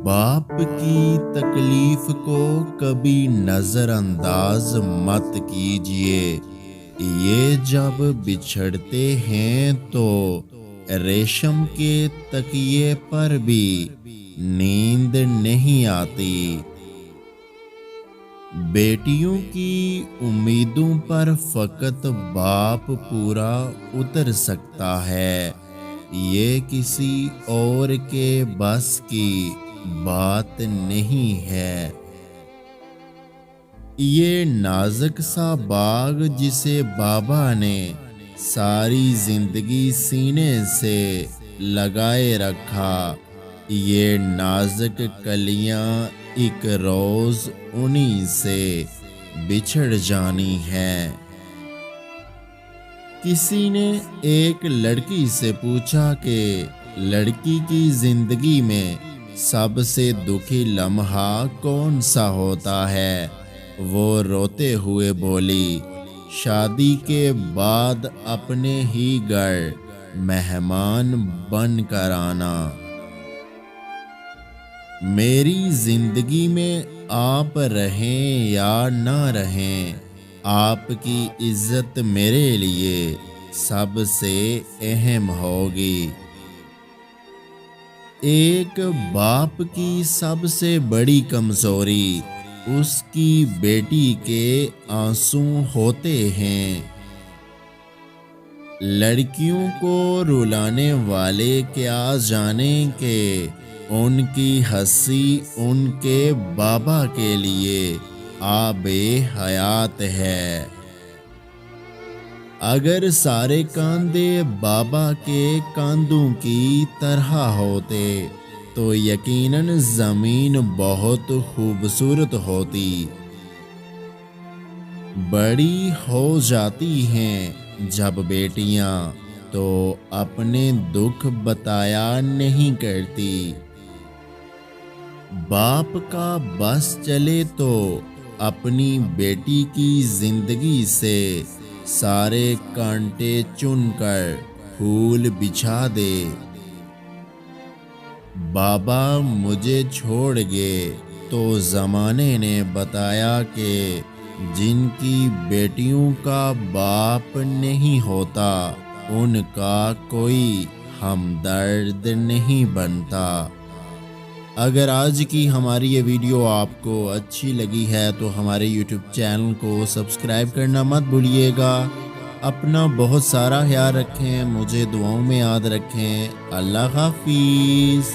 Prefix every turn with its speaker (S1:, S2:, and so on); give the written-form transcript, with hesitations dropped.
S1: बाप की तकलीफ को कभी नजर अंदाज मत कीजिए। ये जब बिछड़ते हैं तो रेशम के तकिए पर भी नींद नहीं आती। बेटियों की उम्मीदों पर फकत बाप पूरा उतर सकता है। ये किसी और के बस की बात नहीं है। ये नाजुक सा बाग जिसे बाबा ने सारी जिंदगी सीने से लगाए रखा, ये नाजुक कलियां एक रोज उन्हीं से बिछड़ जानी है। किसी ने एक लड़की से पूछा कि लड़की की जिंदगी में सबसे दुखी लम्हा कौन सा होता है। वो रोते हुए बोली, शादी के बाद अपने ही घर मेहमान बन कर आना। मेरी जिंदगी में आप रहें या ना रहें, आपकी इज्जत मेरे लिए सबसे अहम होगी। एक बाप की सबसे बड़ी कमजोरी उसकी बेटी के आंसू होते हैं। लड़कियों को रुलाने वाले क्या जाने के उनकी हंसी उनके बाबा के लिए आबे हयात है। अगर सारे कांधे बाबा के कांधों की तरह होते तो यकीनन जमीन बहुत खूबसूरत होती। बड़ी हो जाती हैं जब बेटियां तो अपने दुख बताया नहीं करती। बाप का बस चले तो अपनी बेटी की जिंदगी से सारे कांटे चुनकर फूल बिछा दे। बाबा मुझे छोड़ गए तो जमाने ने बताया कि जिनकी बेटियों का बाप नहीं होता उनका कोई हमदर्द नहीं बनता। अगर आज की हमारी ये वीडियो आपको अच्छी लगी है तो हमारे YouTube चैनल को सब्सक्राइब करना मत भूलिएगा। अपना बहुत सारा ख्याल रखें, मुझे दुआओं में याद रखें। अल्लाह हाफिज़।